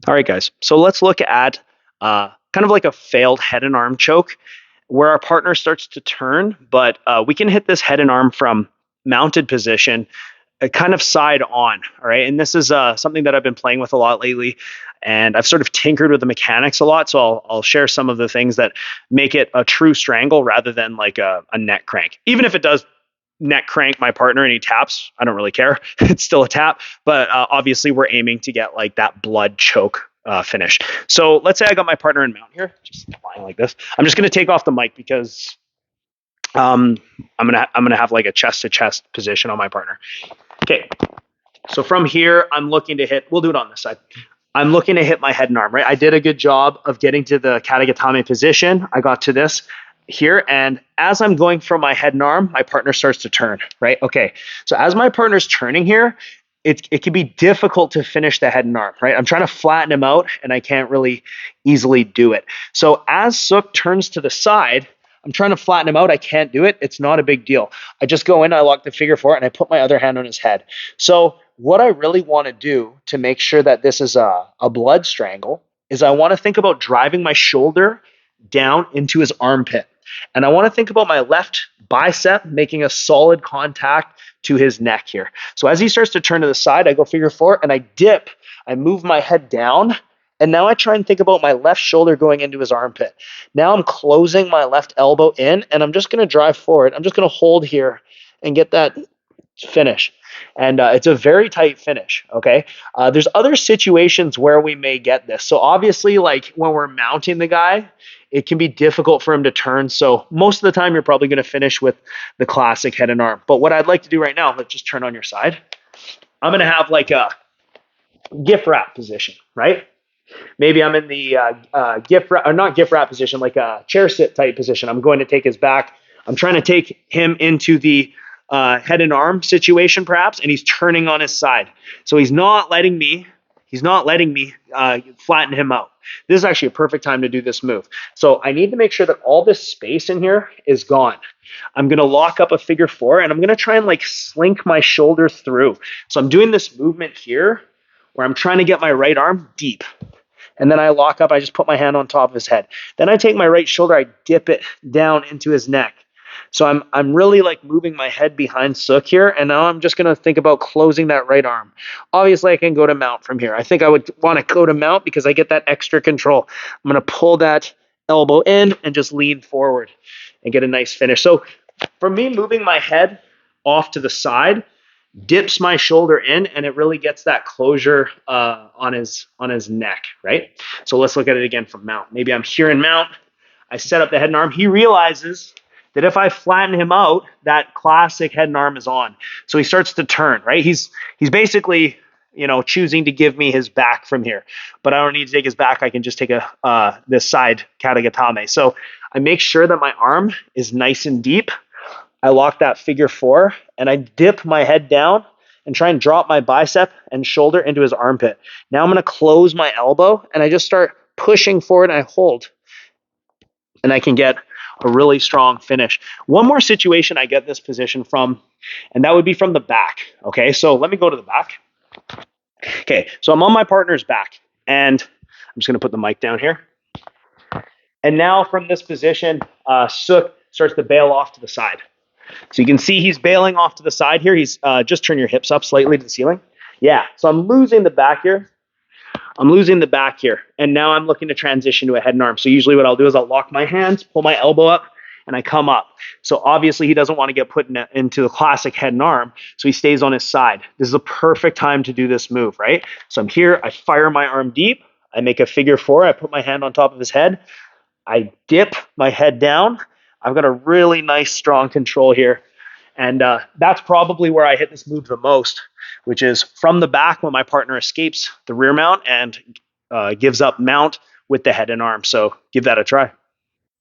All right, guys. So let's look at kind of like a failed head and arm choke where our partner starts to turn, but we can hit this head and arm from mounted position, kind of side on. All right. And this is something that I've been playing with a lot lately. And I've sort of tinkered with the mechanics a lot. So I'll share some of the things that make it a true strangle rather than like a neck crank. Even if it does neck crank my partner and he taps, I don't really care. It's still a tap, but obviously we're aiming to get like that blood choke finish. So let's say I got my partner in mount here, just lying like this. I'm just going to take off the mic because I'm gonna have like a chest to chest position on my partner. Okay, so from here I'm looking to hit. We'll do it on this side. I'm looking to hit my head and arm. Right, I did a good job of getting to the katagatame position. I got to this here, and as I'm going from my head and arm, my partner starts to turn. Right. Okay. So as my partner's turning here, it can be difficult to finish the head and arm. Right. I'm trying to flatten him out, and I can't really easily do it. So as Sook turns to the side, I'm trying to flatten him out. I can't do it. It's not a big deal. I just go in, I lock the figure four, and I put my other hand on his head. So what I really want to do to make sure that this is a blood strangle is I want to think about driving my shoulder down into his armpit. And I want to think about my left bicep making a solid contact to his neck here. So as he starts to turn to the side, I go figure four and I dip. I move my head down. And now I try and think about my left shoulder going into his armpit. Now I'm closing my left elbow in and I'm just going to drive forward. I'm just going to hold here and get that finish. And it's a very tight finish. Okay. There's other situations where we may get this. So obviously, like when we're mounting the guy, it can be difficult for him to turn. So most of the time, you're probably going to finish with the classic head and arm. But what I'd like to do right now, let's just turn on your side. I'm going to have like a gift wrap position, right? Maybe I'm in the gift wrap, or not gift wrap position, like a chair sit type position. I'm going to take his back. I'm trying to take him into the head and arm situation, perhaps, and he's turning on his side. So he's not letting me. He's not letting me flatten him out. This is actually a perfect time to do this move. So I need to make sure that all this space in here is gone. I'm going to lock up a figure four, and I'm going to try and like slink my shoulder through. So I'm doing this movement here where I'm trying to get my right arm deep. And then I lock up, I just put my hand on top of his head. Then I take my right shoulder, I dip it down into his neck. So I'm really like moving my head behind Sook here, and now I'm just gonna think about closing that right arm. Obviously, I can go to mount from here. I think I would want to go to mount because I get that extra control. I'm gonna pull that elbow in and just lean forward and get a nice finish. So for me, moving my head off to the side dips my shoulder in and it really gets that closure on his neck, right? So let's look at it again from mount. Maybe I'm here in mount. I set up the head and arm. He realizes that if I flatten him out, that classic head and arm is on. So he starts to turn, right? He's basically, choosing to give me his back from here, but I don't need to take his back. I can just take this side katagatame. So I make sure that my arm is nice and deep. I lock that figure four and I dip my head down and try and drop my bicep and shoulder into his armpit. Now I'm going to close my elbow and I just start pushing forward and I hold. And I can get a really strong finish. One more situation I get this position from, and that would be from the back. Okay, so let me go to the back. Okay, so I'm on my partner's back and I'm just going to put the mic down here. And now from this position, Sook starts to bail off to the side. So you can see he's bailing off to the side here. He's just turn your hips up slightly to the ceiling. Yeah, so I'm losing the back here. And now I'm looking to transition to a head and arm. So usually what I'll do is I'll lock my hands, pull my elbow up, and I come up. So obviously he doesn't want to get put into the classic head and arm, so he stays on his side. This is a perfect time to do this move, right? So I'm here, I fire my arm deep, I make a figure four, I put my hand on top of his head, I dip my head down. I've got a really nice, strong control here. And that's probably where I hit this move the most, which is from the back when my partner escapes the rear mount and gives up mount with the head and arm. So give that a try.